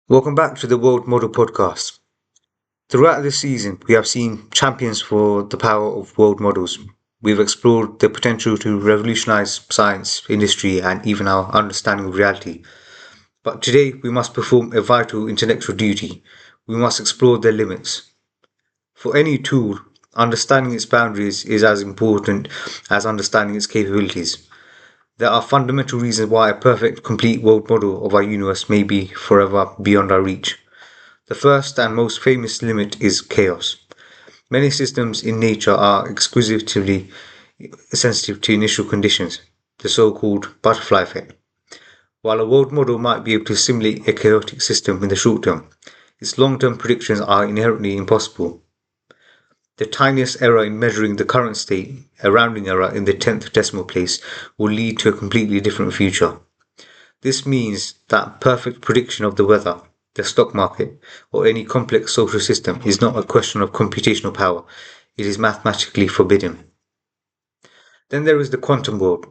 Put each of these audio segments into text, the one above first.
Welcome back to the World Model Podcast. Throughout this season, we have seen champions for the power of world models. We've explored the potential to revolutionize science, industry, and even our understanding of reality. But today, we must perform a vital intellectual duty. We must explore their limits. For any tool, understanding its boundaries is as important as understanding its capabilities. There are fundamental reasons why a perfect, complete world model of our universe may be forever beyond our reach. The first and most famous limit is chaos. Many systems in nature are exquisitely sensitive to initial conditions, the so-called butterfly effect. While a world model might be able to simulate a chaotic system in the short term, its long-term predictions are inherently impossible. The tiniest error in measuring the current state, a rounding error in the 10th decimal place, will lead to a completely different future. This means that perfect prediction of the weather, the stock market, or any complex social system is not a question of computational power, it is mathematically forbidden. Then there is the quantum world.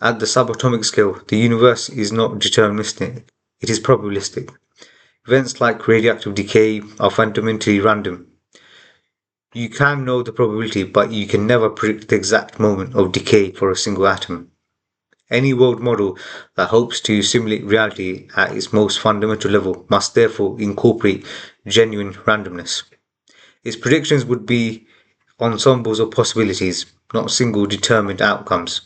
At the subatomic scale, the universe is not deterministic, it is probabilistic. Events like radioactive decay are fundamentally random. You can know the probability, but you can never predict the exact moment of decay for a single atom. Any world model that hopes to simulate reality at its most fundamental level must therefore incorporate genuine randomness. Its predictions would be ensembles of possibilities, not single determined outcomes.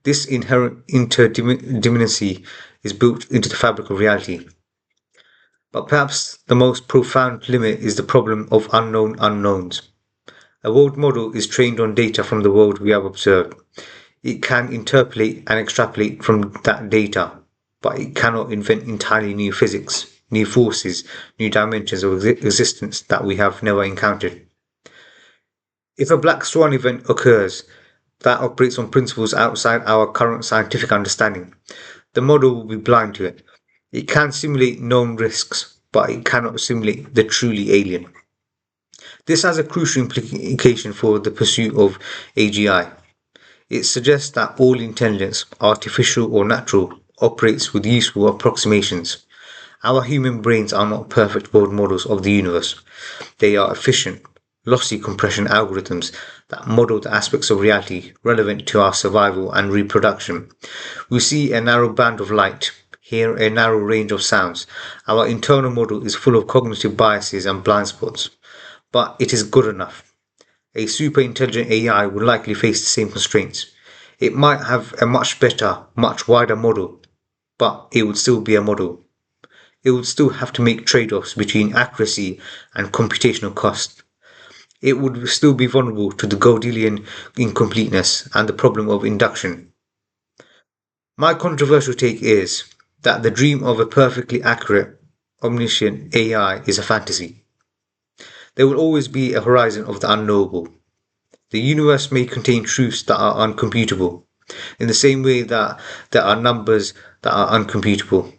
This inherent interdependency is built into the fabric of reality. But perhaps the most profound limit is the problem of unknown unknowns. A world model is trained on data from the world we have observed. It can interpolate and extrapolate from that data, but it cannot invent entirely new physics, new forces, new dimensions of existence that we have never encountered. If a black swan event occurs that operates on principles outside our current scientific understanding, the model will be blind to it. It can simulate known risks, but it cannot simulate the truly alien. This has a crucial implication for the pursuit of AGI. It suggests that all intelligence, artificial or natural, operates with useful approximations. Our human brains are not perfect world models of the universe. They are efficient, lossy compression algorithms that model the aspects of reality relevant to our survival and reproduction. We see a narrow band of light, hear a narrow range of sounds. Our internal model is full of cognitive biases and blind spots, but it is good enough. A super intelligent AI would likely face the same constraints. It might have a much better, much wider model, but it would still be a model. It would still have to make trade-offs between accuracy and computational cost. It would still be vulnerable to the Gödelian incompleteness and the problem of induction. My controversial take is that the dream of a perfectly accurate, omniscient AI is a fantasy. There will always be a horizon of the unknowable. The universe may contain truths that are uncomputable, in the same way that there are numbers that are uncomputable.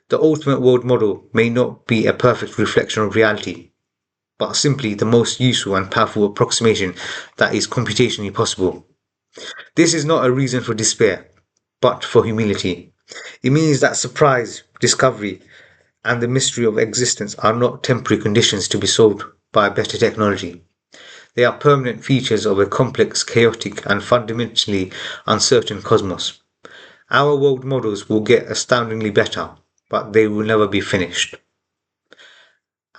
The ultimate world model may not be a perfect reflection of reality, but simply the most useful and powerful approximation that is computationally possible. This is not a reason for despair, but for humility. It means that surprise, discovery, and the mystery of existence are not temporary conditions to be solved by better technology. They are permanent features of a complex, chaotic, and fundamentally uncertain cosmos. Our world models will get astoundingly better, but they will never be finished.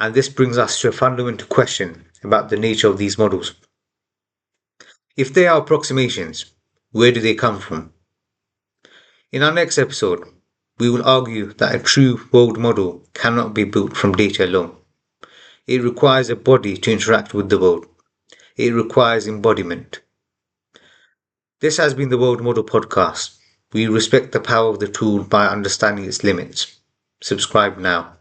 And this brings us to a fundamental question about the nature of these models. If they are approximations, where do they come from? In our next episode, we will argue that a true world model cannot be built from data alone. It requires a body to interact with the world. It requires embodiment. This has been the World Model Podcast. We respect the power of the tool by understanding its limits. Subscribe now.